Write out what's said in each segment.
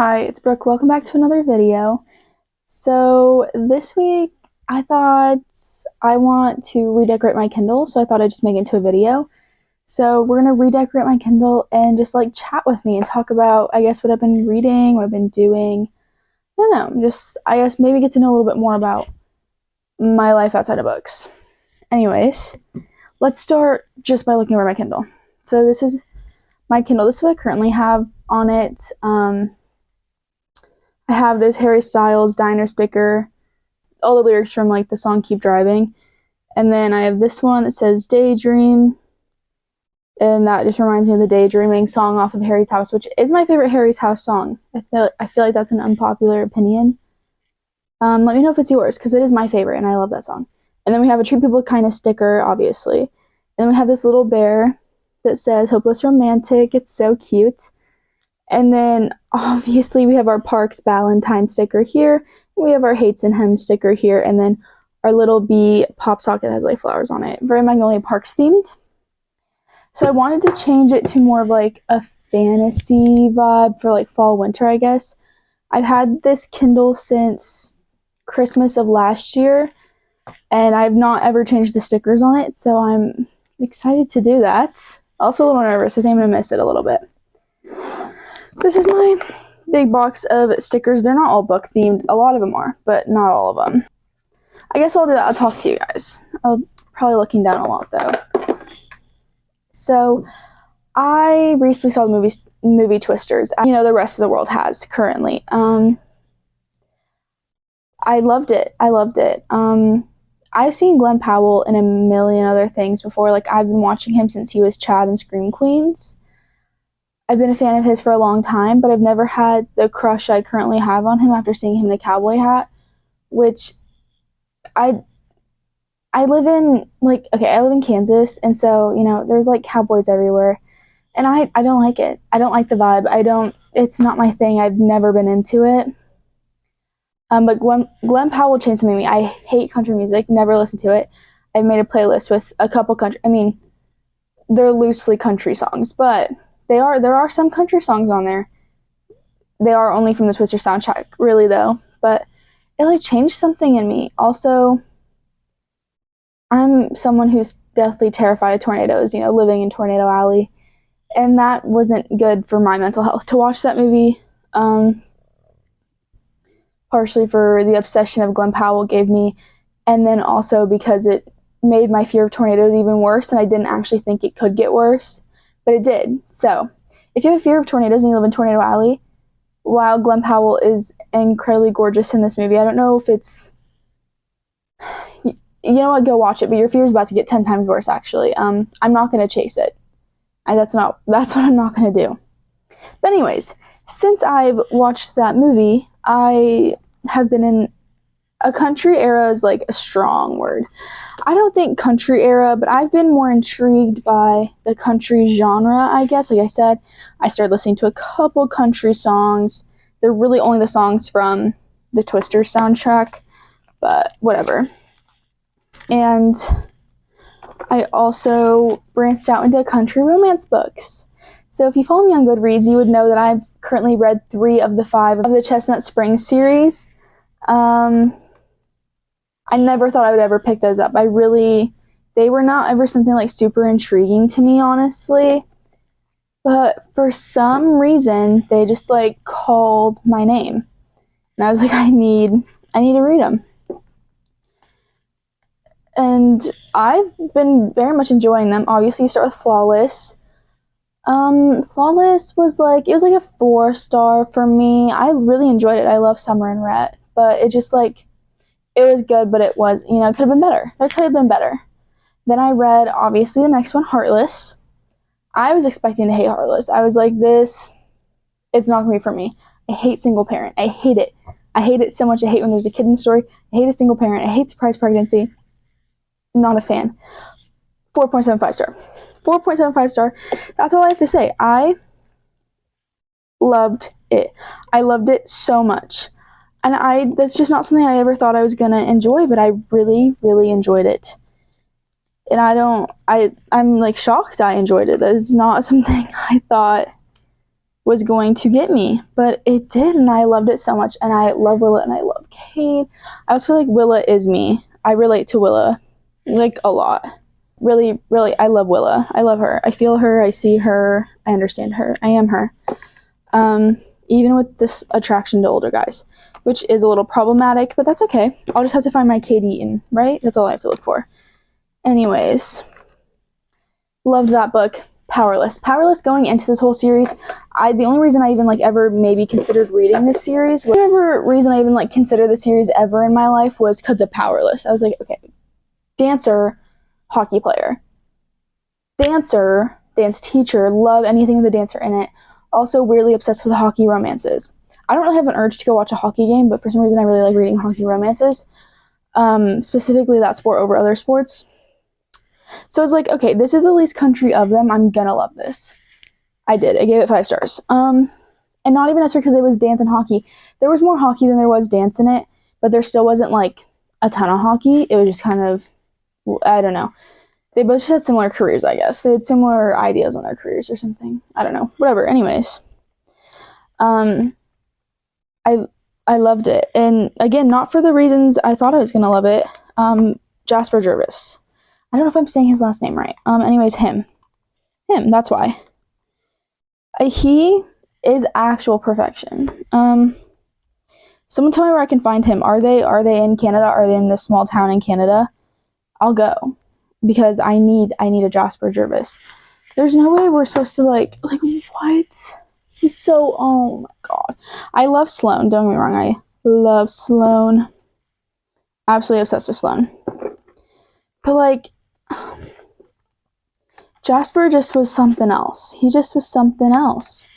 Hi, it's Brooke. Welcome back to another video. So this week I thought I want to redecorate my Kindle, so I thought I'd just make it into a video. So we're gonna redecorate my Kindle and just like chat with me and talk about, I guess, what I've been reading, what I've been doing. I don't know, just I guess maybe get to know a little bit more about my life outside of books. Anyways, let's start just by looking over my Kindle. So this is my Kindle. This is what I currently have on it. I have this Harry Styles diner sticker, all the lyrics from like the song Keep Driving. And then I have this one that says Daydream. And that just reminds me of the Daydreaming song off of Harry's House, which is my favorite Harry's House song. I feel like that's an unpopular opinion. Let me know if it's yours, because it is my favorite and I love that song. And then we have a Treat People Kinda sticker, obviously. And then we have this little bear that says Hopeless Romantic. It's so cute. And then, obviously, we have our Parks Valentine sticker here. We have our Hates and Hems sticker here. And then our little bee pop socket has like flowers on it. Very Magnolia Parks themed. So I wanted to change it to more of like a fantasy vibe for like fall, winter, I guess. I've had this Kindle since Christmas of last year. And I've not ever changed the stickers on it. So I'm excited to do that. Also a little nervous. I think I'm going to miss it a little bit. This is my big box of stickers. They're not all book themed. A lot of them are, but not all of them. I guess while I'll do that, I'll talk to you guys. I'll probably looking down a lot though. So I recently saw the movie Twisters. You know, the rest of the world has currently. I loved it. I've seen Glenn Powell in a million other things before. Like, I've been watching him since he was Chad in Scream Queens. I've been a fan of his for a long time, but I've never had the crush I currently have on him after seeing him in a cowboy hat, which I live in, I live in Kansas, and so, you know, there's, like, cowboys everywhere, and I don't like it. I don't like the vibe. It's not my thing. I've never been into it. But Glenn Powell changed something in me. I hate country music, never listen to it. I've made a playlist with a couple they're loosely country songs, but there are some country songs on there. They are only from the Twister soundtrack, really though. But it like changed something in me. Also, I'm someone who's deathly terrified of tornadoes, you know, living in Tornado Alley. And that wasn't good for my mental health to watch that movie. Partially for the obsession of Glenn Powell gave me, and then also because it made my fear of tornadoes even worse, and I didn't actually think it could get worse. But it did. So, if you have a fear of tornadoes and you live in Tornado Alley, while Glenn Powell is incredibly gorgeous in this movie, I don't know if it's... You know what? Go watch it, but your fear is about to get 10 times worse, actually. I'm not going to chase it. That's what I'm not going to do. But anyways, since I've watched that movie, I have been in... A country era is like a strong word. I don't think country era, but I've been more intrigued by the country genre, I guess. Like I said, I started listening to a couple country songs. They're really only the songs from the Twister soundtrack, but whatever. And I also branched out into country romance books. So if you follow me on Goodreads, you would know that I've currently read 3 of the 5 of the Chestnut Springs series. I never thought I would ever pick those up. They were not ever something like super intriguing to me, honestly. But for some reason, they just like called my name. And I was like, I need to read them. And I've been very much enjoying them. Obviously, you start with Flawless. Flawless was like a 4-star for me. I really enjoyed it. I love Summer and Rhett. But it just like... It was good, but it was, you know, it could have been better. There could have been better. Then I read, obviously, the next one, Heartless. I was expecting to hate Heartless. I was like, it's not going to be for me. I hate single parent. I hate it. I hate it so much. I hate when there's a kid in the story. I hate a single parent. I hate surprise pregnancy. Not a fan. 4.75 star. 4.75 star. That's all I have to say. I loved it. I loved it so much. And that's just not something I ever thought I was going to enjoy, but I really, really enjoyed it. And I'm like shocked I enjoyed it. That is not something I thought was going to get me, but it did, and I loved it so much, and I love Willa and I love Cade. I also feel like Willa is me. I relate to Willa like a lot. Really, really, I love Willa. I love her. I feel her, I see her, I understand her. I am her. Even with this attraction to older guys, which is a little problematic, but that's okay. I'll just have to find my Cade Eaton, right? That's all I have to look for. Anyways, loved that book. Powerless going into this whole series. The only reason I even like ever maybe considered reading this series, whatever reason I even like considered the series ever in my life, was because of Powerless. I was like, okay, dancer, hockey player, dancer, dance teacher, love anything with a dancer in it. Also weirdly obsessed with hockey romances. I don't really have an urge to go watch a hockey game, but for some reason I really like reading hockey romances, specifically that sport over other sports. So I was like, okay, this is the least country of them. I'm gonna love this. I did. I gave it 5 stars. And not even necessarily because it was dance and hockey. There was more hockey than there was dance in it, but there still wasn't like a ton of hockey. It was just kind of, I don't know. They both just had similar careers, I guess. They had similar ideas on their careers or something. I don't know. Whatever. Anyways. I loved it. And again, not for the reasons I thought I was going to love it. Jasper Jervis. I don't know if I'm saying his last name right. Anyways, him, that's why. He is actual perfection. Someone tell me where I can find him. Are they in Canada? Are they in this small town in Canada? I'll go, because I need a Jasper Jervis. There's no way we're supposed to like what? He's so, oh my god. I love Sloane, don't get me wrong, I love Sloane. Absolutely obsessed with Sloane. But like, Jasper just was something else. He just was something else.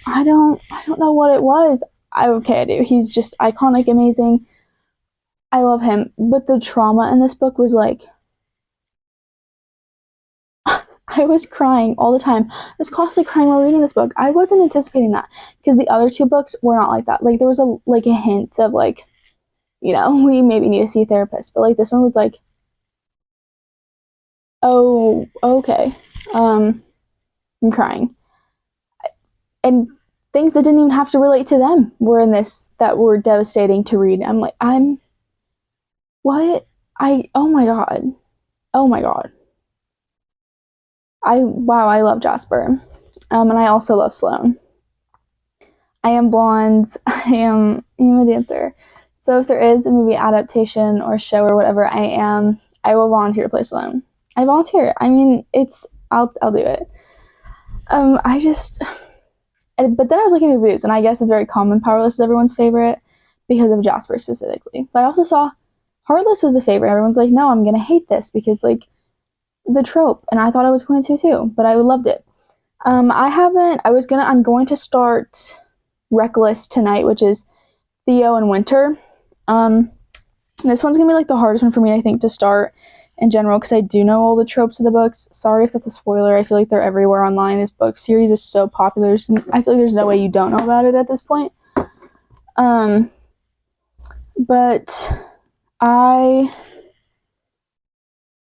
I don't know what it was. I do. He's just iconic, amazing. I love him. But the trauma in this book was like, I was crying all the time. I was constantly crying while reading this book. I wasn't anticipating that, because the other 2 books were not like that. Like, there was a hint of like, we maybe need to see a therapist. But like, this one was like, oh, okay. I'm crying. And things that didn't even have to relate to them were in this that were devastating to read. I'm like, what? Oh my god. I love Jasper. And I also love Sloane. I am blonde. I am a dancer. So if there is a movie adaptation or show or whatever, I will volunteer to play Sloane. I volunteer. I mean, I'll do it. But then I was looking at reviews, and I guess it's very common Powerless is everyone's favorite because of Jasper specifically. But I also saw Heartless was a favorite. Everyone's like, no, I'm gonna hate this because like the trope, and I thought I was going to too, but I loved it. I'm going to start Reckless tonight, which is Theo and Winter. This one's gonna be like the hardest one for me, I think, to start in general, because I do know all the tropes of the books. Sorry if that's a spoiler. I feel like they're everywhere online. This book series is so popular. I feel like there's no way you don't know about it at this point. But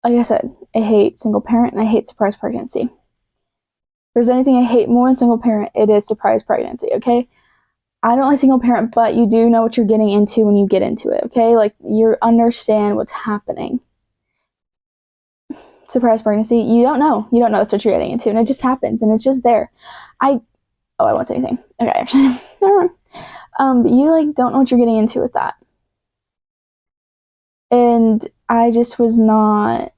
like I said, I hate single parent and I hate surprise pregnancy. If there's anything I hate more than single parent, it is surprise pregnancy, okay? I don't like single parent, but you do know what you're getting into when you get into it, okay? Like, you understand what's happening. Surprise pregnancy, you don't know that's what you're getting into, and it just happens, and it's just there. I won't say anything. Okay, actually, never mind. You like don't know what you're getting into with that, and I just was not.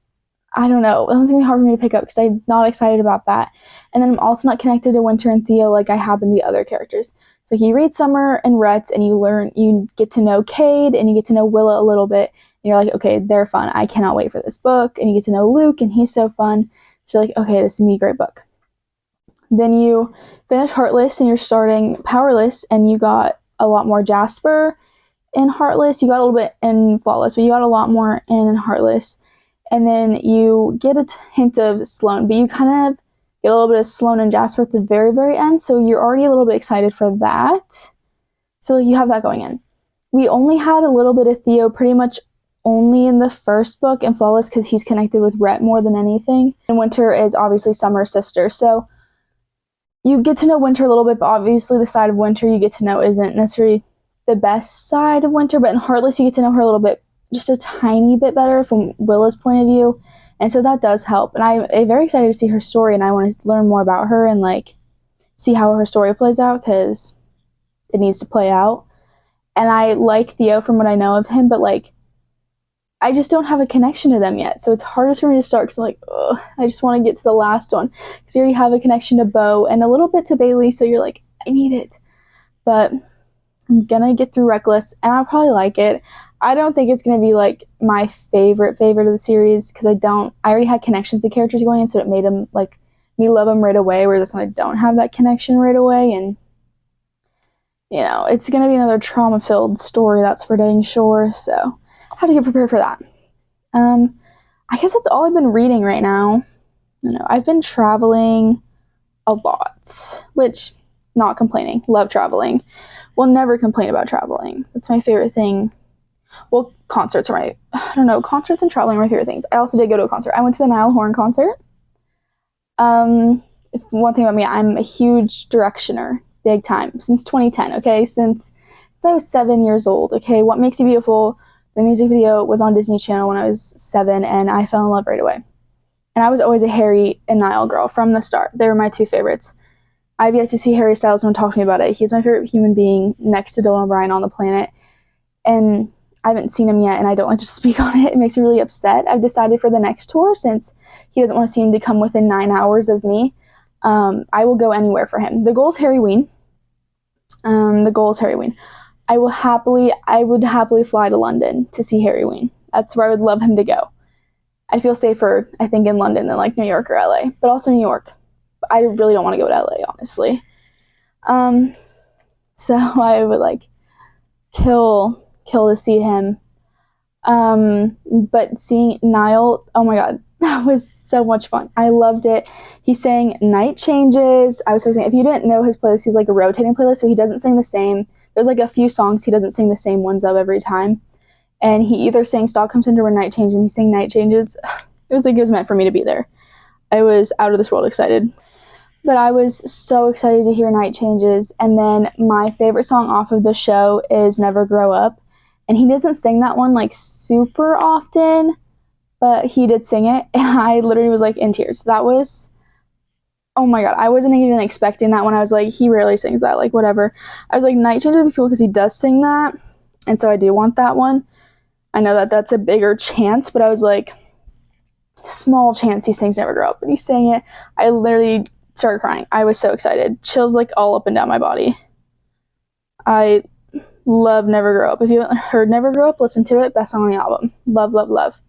I don't know. It was gonna be hard for me to pick up because I'm not excited about that, and then I'm also not connected to Winter and Theo like I have in the other characters. So you read Summer and Rhett, and you get to know Cade, and you get to know Willa a little bit. And you're like, okay, they're fun. I cannot wait for this book. And you get to know Luke, and he's so fun. So you're like, okay, this is gonna be a great book. Then you finish Heartless, and you're starting Powerless, and you got a lot more Jasper in Heartless. You got a little bit in Flawless, but you got a lot more in Heartless. And then you get a hint of Sloane, but you kind of get a little bit of Sloane and Jasper at the very, very end. So you're already a little bit excited for that. So you have that going in. We only had a little bit of Theo pretty much only in the first book in Flawless because he's connected with Rhett more than anything. And Winter is obviously Summer's sister. So you get to know Winter a little bit, but obviously the side of Winter you get to know isn't necessarily the best side of Winter, but in Heartless you get to know her a little bit, just a tiny bit better from Willa's point of view, and so that does help. And I'm very excited to see her story, and I want to learn more about her and like see how her story plays out, because it needs to play out. And I like Theo from what I know of him, but like I just don't have a connection to them yet, so it's hardest for me to start because I'm like, ugh, I just want to get to the last one, because you already have a connection to Bo and a little bit to Bailey, so you're like, I need it. But I'm gonna get through Reckless, and I'll probably like it. I don't think it's gonna be like my favorite of the series, because I already had connections to characters going in, so it made them like me love them right away, whereas this one I don't have that connection right away, and you know, it's gonna be another trauma-filled story, that's for dang sure, so I have to get prepared for that. I guess that's all I've been reading right now. You know, I've been traveling a lot, which, not complaining, love traveling. Will never complain about traveling. That's my favorite thing. Well, concerts are concerts and traveling are my favorite things. I also did go to a concert. I went to the Niall Horan concert. One thing about me, I'm a huge Directioner, big time, since 2010, okay? Since I was 7 years old, okay? What Makes You Beautiful, the music video was on Disney Channel when I was 7, and I fell in love right away. And I was always a Harry and Niall girl from the start. They were my two favorites. I've yet to see Harry Styles. No one talk to me about it. He's my favorite human being next to Dylan O'Brien on the planet. And I haven't seen him yet, and I don't like to speak on it. It makes me really upset. I've decided for the next tour, since he doesn't want to seem to come within 9 hours of me, I will go anywhere for him. The goal is Harry Ween. I would happily fly to London to see Harry Ween. That's where I would love him to go. I'd feel safer, I think, in London than like New York or LA, but also New York. I really don't want to go to LA, honestly. So I would like kill to see him. But seeing Niall, oh my god, that was so much fun. I loved it. He sang Night Changes. I was so excited. If you didn't know his playlist, he's like a rotating playlist, so he doesn't sing the same. There's like a few songs he doesn't sing the same ones of every time. And he either sang Stockholm Syndrome or Night Changes, and he sang Night Changes. It was meant for me to be there. I was out of this world excited. But I was so excited to hear Night Changes. And then my favorite song off of the show is Never Grow Up. And he doesn't sing that one like super often, but he did sing it, and I literally was like in tears. That was, oh my god, I wasn't even expecting that one. I was like, he rarely sings that, like whatever. I was like, Night Changes would be cool because he does sing that, and so I do want that one. I know that that's a bigger chance, but I was like, small chance he sings Never Grow Up, and he sang it. I literally started crying. I was so excited. Chills like all up and down my body. I love Never Grow Up. If you haven't heard Never Grow Up, listen to it. Best song on the album. Love, love, love.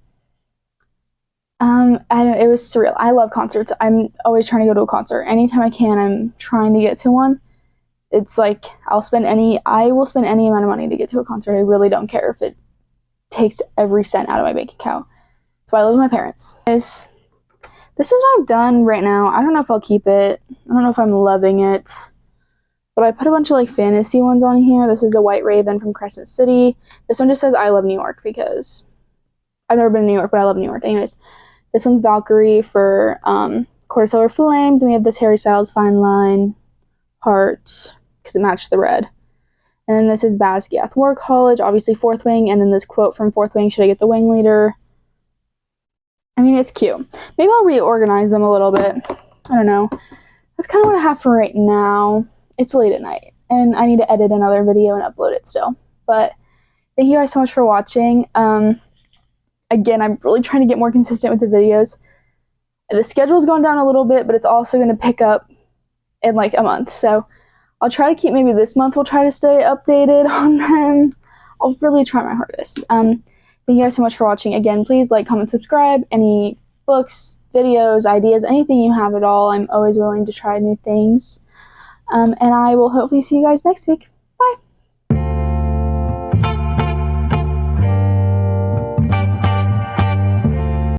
It was surreal. I love concerts. I'm always trying to go to a concert. Anytime I can, I'm trying to get to one. It's like, I will spend any amount of money to get to a concert. I really don't care if it takes every cent out of my bank account. That's why I live with my parents. This is what I've done right now. I don't know if I'll keep it. I don't know if I'm loving it. But I put a bunch of like fantasy ones on here. This is the White Raven from Crescent City. This one just says I love New York, because I've never been to New York, but I love New York. Anyways, this one's Valkyrie for Court of Silver Flames. And we have this Harry Styles Fine Line heart, because it matched the red. And then this is Basquiat War College, obviously Fourth Wing. And then this quote from Fourth Wing, should I get the wing leader? I mean, it's cute. Maybe I'll reorganize them a little bit. I don't know. That's kind of what I have for right now. It's late at night, and I need to edit another video and upload it still. But thank you guys so much for watching. Again, I'm really trying to get more consistent with the videos. The schedule's gone down a little bit, but it's also going to pick up in like a month. So I'll try to keep, maybe this month we'll try to stay updated on them. I'll really try my hardest. Thank you guys so much for watching. Again, please like, comment, subscribe. Any books, videos, ideas, anything you have at all. I'm always willing to try new things. And I will hopefully see you guys next week.